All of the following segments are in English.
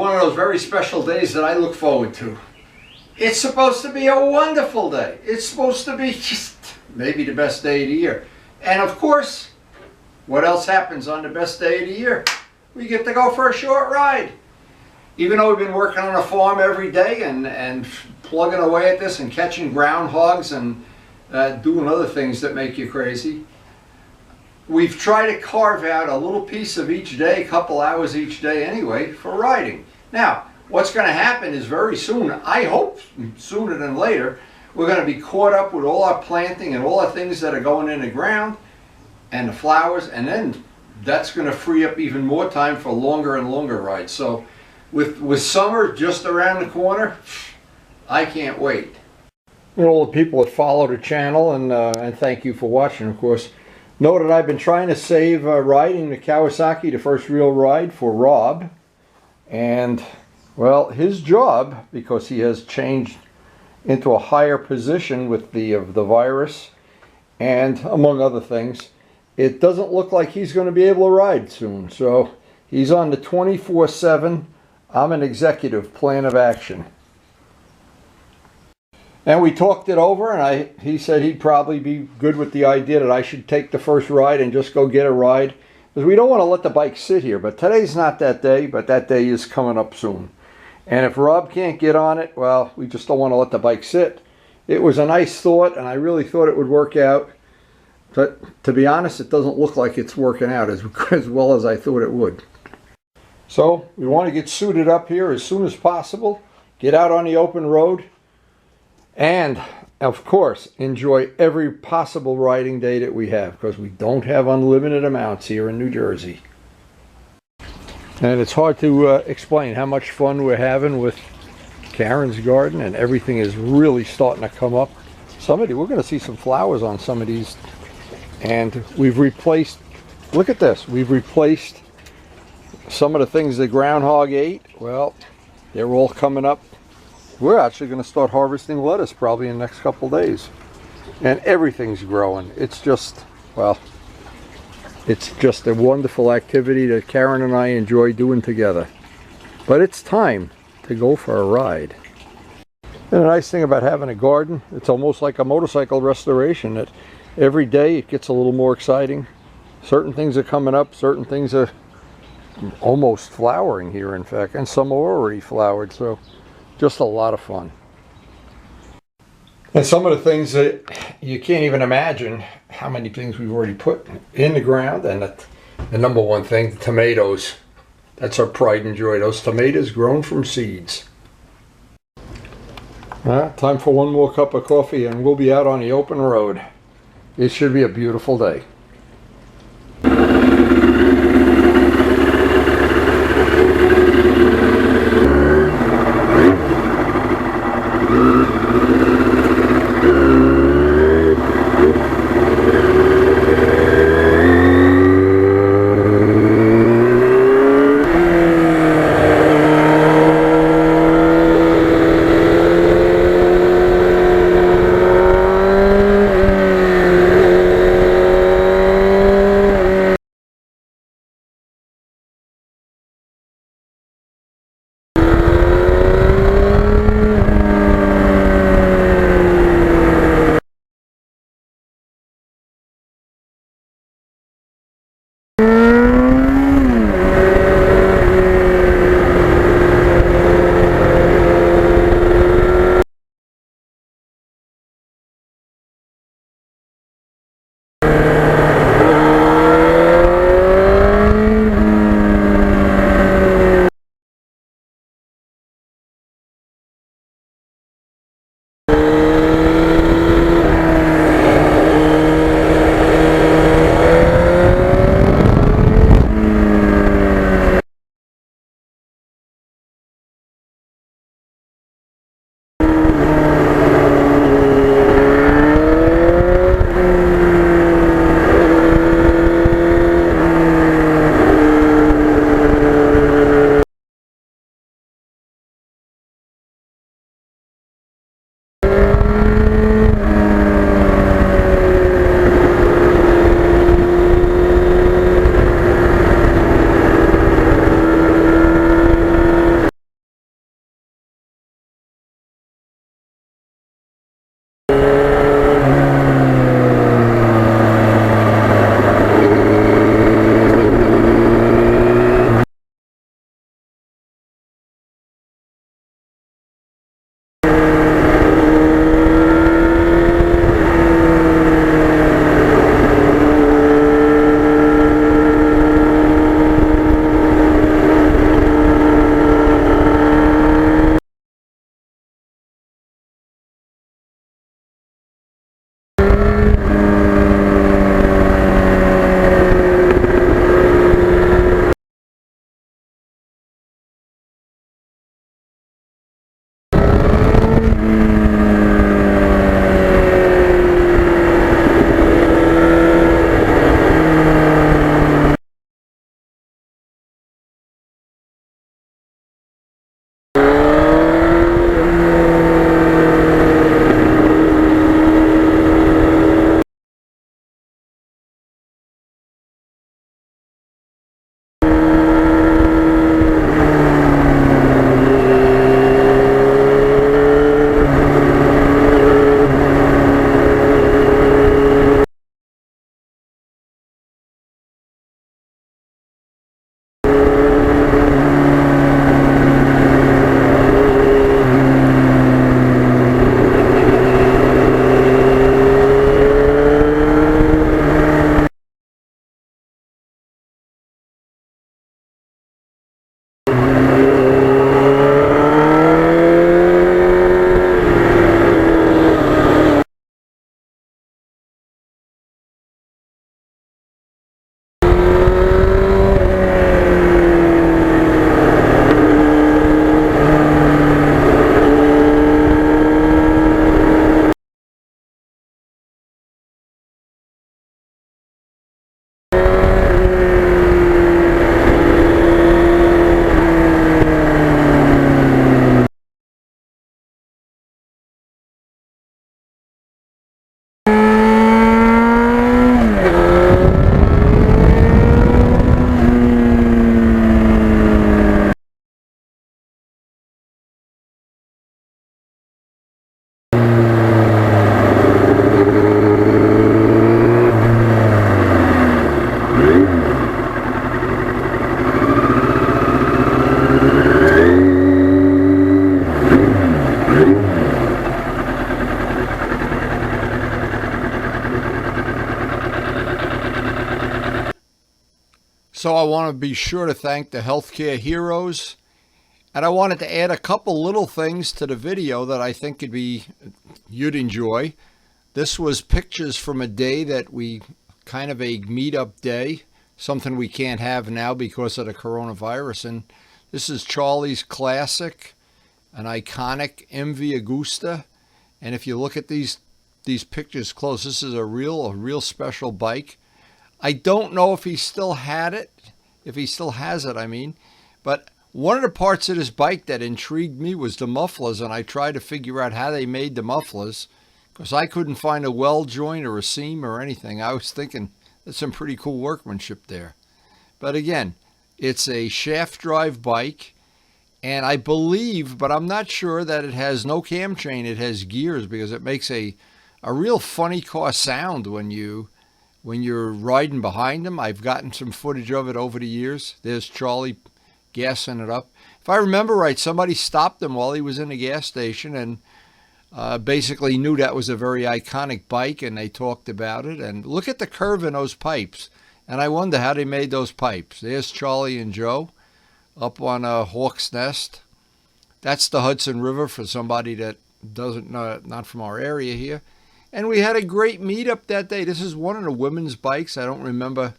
one of those very special days that I look forward to. It's supposed to be a wonderful day. It's supposed to be just maybe the best day of the year. And of course, what else happens on the best day of the year? We get to go for a short ride. Even though we've been working on a farm every day and plugging away at this and catching groundhogs and doing other things that make you crazy, we've tried to carve out a little piece of each day, a couple hours each day anyway, for riding. Now, what's going to happen is very soon, I hope sooner than later, we're going to be caught up with all our planting and all the things that are going in the ground and the flowers, and then that's going to free up even more time for longer and longer rides. So with summer just around the corner, I can't wait. And all the people that follow the channel, and thank you for watching, of course, know that I've been trying to save riding the Kawasaki, the first real ride, for Rob. And, well, his job, because he has changed into a higher position with the virus, and among other things, it doesn't look like he's going to be able to ride soon. So he's on the 24/7, I'm an executive plan of action. And we talked it over, and he said he'd probably be good with the idea that I should take the first ride and just go get a ride. Because we don't want to let the bike sit here. But today's not that day, but that day is coming up soon. And if Rob can't get on it, well, we just don't want to let the bike sit. It was a nice thought, and I really thought it would work out. But to be honest, it doesn't look like it's working out as well as I thought it would. So we want to get suited up here as soon as possible, get out on the open road, and of course enjoy every possible riding day that we have, because we don't have unlimited amounts here in New Jersey. And it's hard to explain how much fun we're having with Karen's garden, and everything is really starting to come up. We're going to see some flowers on some of these, and we've replaced, look at this, we've replaced some of the things the groundhog ate. Well, they're all coming up. We're actually going to start harvesting lettuce probably in the next couple days. And everything's growing. It's just, well, it's just a wonderful activity that Karen and I enjoy doing together. But it's time to go for a ride. And the nice thing about having a garden, it's almost like a motorcycle restoration, that every day it gets a little more exciting. Certain things are coming up, certain things are almost flowering here, in fact, and some are already flowered, so just a lot of fun. And some of the things that you can't even imagine how many things we've already put in the ground. And the number one thing, the tomatoes. That's our pride and joy. Those tomatoes grown from seeds. Time for one more cup of coffee and we'll be out on the open road. It should be a beautiful day. So I want to be sure to thank the healthcare heroes. And I wanted to add a couple little things to the video that I think you'd enjoy. This was pictures from a day that kind of a meetup day, something we can't have now because of the coronavirus. And this is Charlie's classic, an iconic MV Augusta. And if you look at these pictures close, this is a real special bike. I don't know if he still has it, I mean, but one of the parts of this bike that intrigued me was the mufflers, and I tried to figure out how they made the mufflers because I couldn't find a weld joint or a seam or anything. I was thinking that's some pretty cool workmanship there. But again, it's a shaft drive bike. And I believe, but I'm not sure, that it has no cam chain. It has gears because it makes a real funny car sound when you're riding behind them. I've gotten some footage of it over the years. There's Charlie gassing it up. If I remember right, somebody stopped him while he was in a gas station and basically knew that was a very iconic bike, and they talked about it. And look at the curve in those pipes. And I wonder how they made those pipes. There's Charlie and Joe up on a Hawk's Nest. That's the Hudson River for somebody that doesn't know, not from our area here. And we had a great meetup that day. This is one of the women's bikes. I don't remember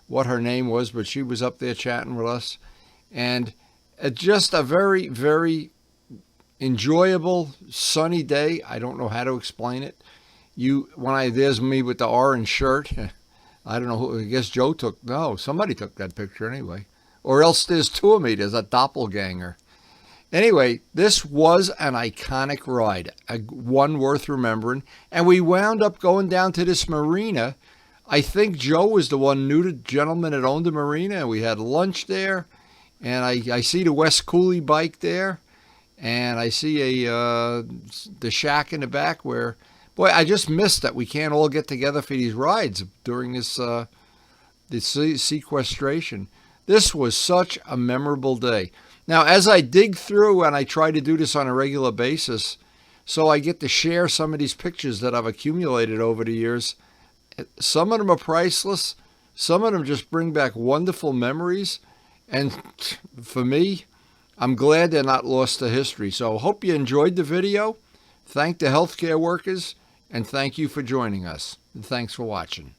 what her name was, but she was up there chatting with us. And just a very, very enjoyable, sunny day. I don't know how to explain it. There's me with the orange shirt. I don't know who, I guess Joe somebody took that picture anyway. Or else there's two of me. There's a doppelganger. Anyway, this was an iconic ride, one worth remembering. And we wound up going down to this marina. I think Joe was the one knew the gentleman that owned the marina. And we had lunch there. And I see the West Cooley bike there. And I see the shack in the back where, boy, I just missed that we can't all get together for these rides during this sequestration. This was such a memorable day. Now, as I dig through, and I try to do this on a regular basis, so I get to share some of these pictures that I've accumulated over the years, some of them are priceless. Some of them just bring back wonderful memories. And for me, I'm glad they're not lost to history. So hope you enjoyed the video. Thank the healthcare workers, and thank you for joining us. And thanks for watching.